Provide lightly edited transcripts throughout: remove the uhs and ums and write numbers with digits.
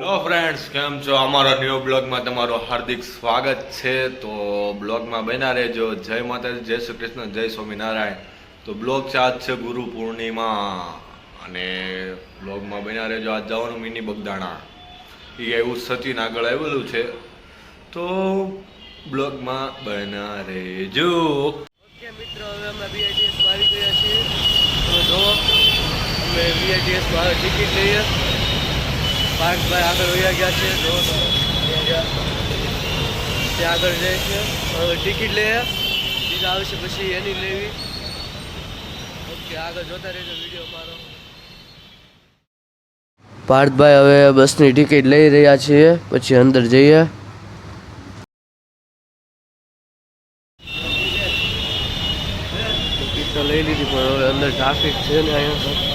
Hello friends, કેમ છો? અમારા ન્યૂ બ્લોગમાં તમારું હાર્દિક સ્વાગત છે. તો બ્લોગમાં બન્યા રહેજો. જય માતાજી, જય શ્રી કૃષ્ણ, જય સ્વામિનારાયણ. તો બ્લોગ છે, આજ છે ગુરુ પૂર્ણિમા અને બ્લોગમાં બન્યા રહેજો. આજ જવાનું મિની બગદાણા, એ એવું સચિન આગળ આવેલું છે, તો બ્લોગમાં બન્યા રહેજો. ઓકે મિત્રો, હવે અમે બીઆઈટીએસમાં આવી ગયા છીએ. તમે જુઓ, અમે બીઆઈટીએસમાં હવે ટિકિટ લઈએ. પાર્કભાઈ આગળ વયા ગયા છે. જો ત્યાં આગળ જાય છે. હવે ટિકિટ લઈએ, બીજા આવશે પછી એની લેવી. ઓકે, આગળ જોતા રહેજો વિડીયો મારો. પાર્થભાઈ હવે બસની ટિકિટ લઈ રહ્યા છીએ, પછી અંદર જઈએ. ટિકિટ તો લઈ લીધી, પણ હવે અંદર ટ્રાફિક છે ને અહીંયા.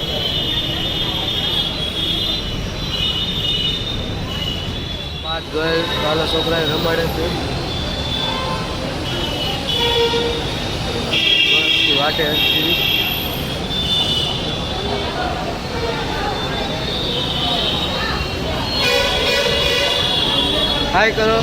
નાના છોકરાએ રમાડે છે. વાટે હાય કરો.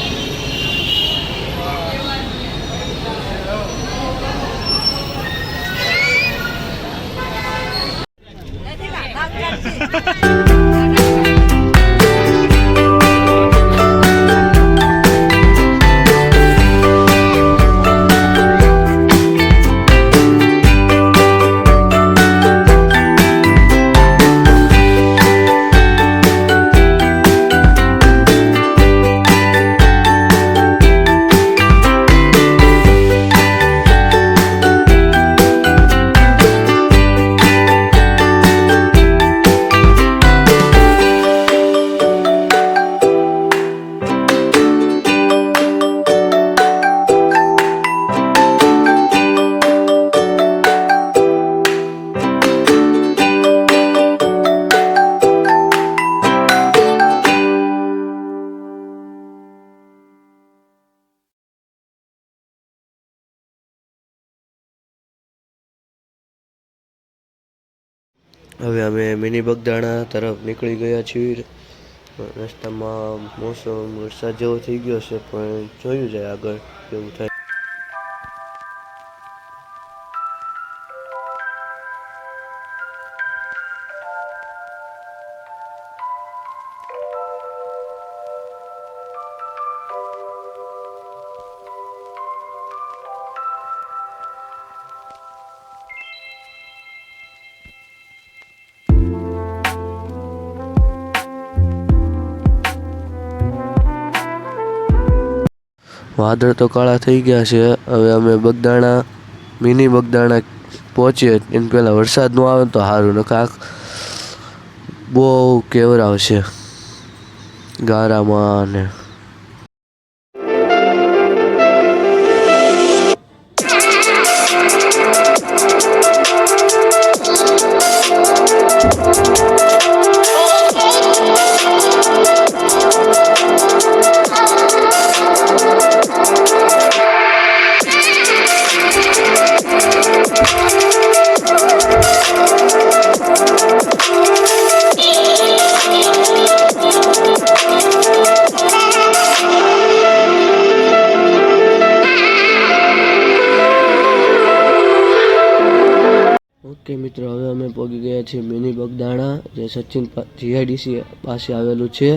હવે અમે મિની બગદાણા તરફ નીકળી ગયા છીએ. રસ્તામાં મોસમ વરસાદ જેવો થઈ ગયો છે, પણ જોયું જાય આગળ કેવું થાય. વાદળ તો કાળા થઈ ગયા છે. હવે અમે બગદાણા મિની બગદાણા પહોંચીએ એને પહેલાં વરસાદ ન આવે તો સારું, નકા બહુ કેવરાવશે ગારામાં ને. ઓકે મિત્રો, હવે અમે પહોંચી ગયા છીએ મિની બગદાણા, જે સચિન જીઆઈડીસી પાસે આવેલું છે.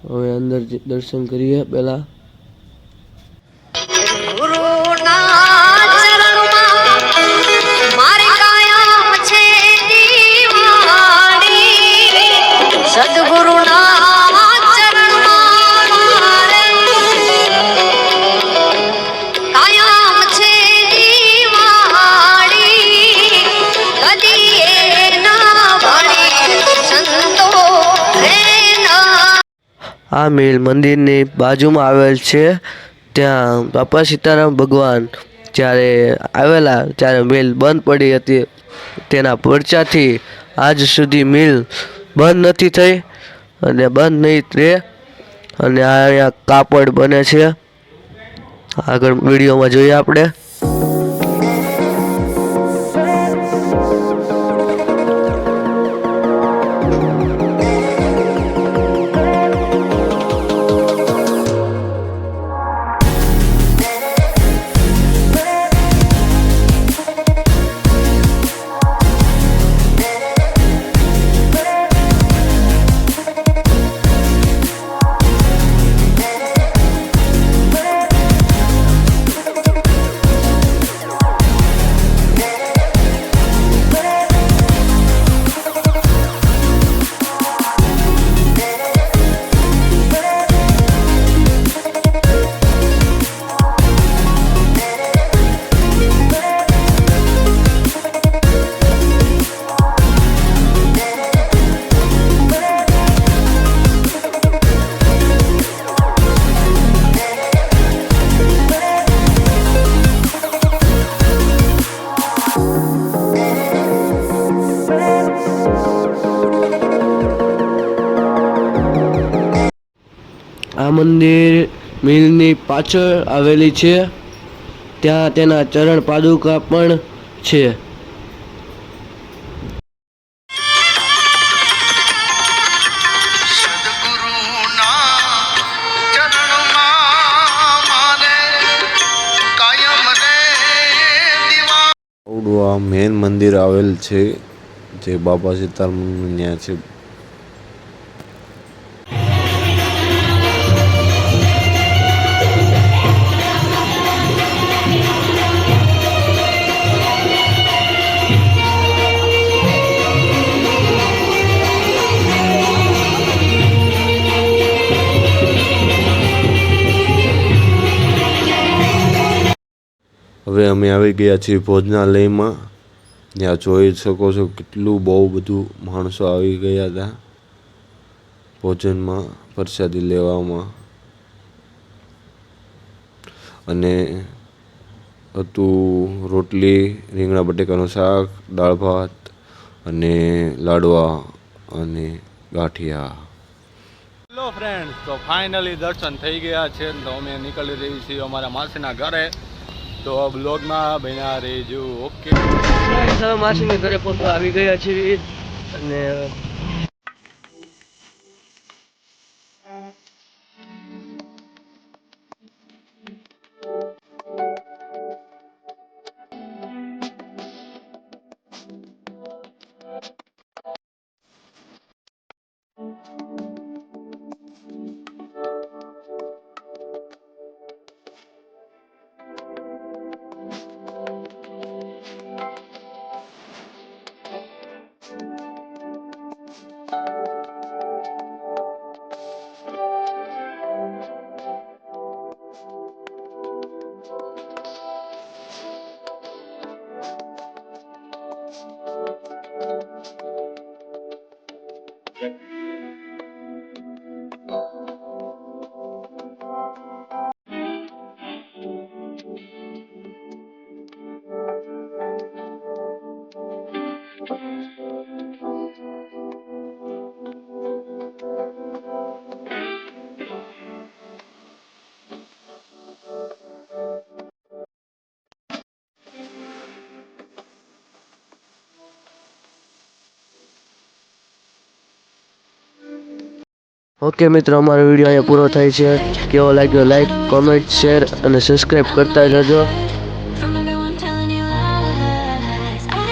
હવે અંદર દર્શન કરીએ પહેલા. આ મિલ મંદિરની બાજુમાં આવેલ છે. ત્યાં બાપા સીતારામ ભગવાન જ્યારે આવેલા ત્યારે મિલ બંધ પડી હતી. તેના પરચાથી આજ સુધી મિલ બંધ નથી થઈ અને બંધ નહીં રહે. અને અહીંયા કાપડ બને છે. આગળ વિડીયોમાં જોઈએ આપણે. મંદિર મિલની પાછળ આવેલી છે. ત્યાં તેના ચરણ પાદુકા પણ છે. આવડું આ મેન મંદિર આવેલ છે જે બાપા સીતારામનું ત્યાં છે. હવે અમે આવી ગયા છીએ ભોજનાલયમાં. ત્યાં જોઈ શકો છો કેટલું બહુ બધું માણસો આવી ગયા હતા ભોજનમાં પ્રસાદી લેવામાં. અને હતું રોટલી, રીંગણા બટેકાનું શાક, દાળ ભાત અને લાડવા અને ગાંઠિયા. હેલો ફ્રેન્ડ્સ, તો ફાઇનલી દર્શન થઈ ગયા છે. તો અમે નીકળી રહી છીએ અમારા માસીના ઘરે. તો બ્લોગમાં બન્યા રહેજો. ઓકે, માસીને ઘરે પહોંચવા આવી ગયા છીએ અને ઓકે મિત્રો, અમારો વિડીયો અહીંયા પૂરો થાય છે. કેવો લાગ્યો લાઈક, કોમેન્ટ, શેર અને સબસ્ક્રાઈબ કરતા જજો.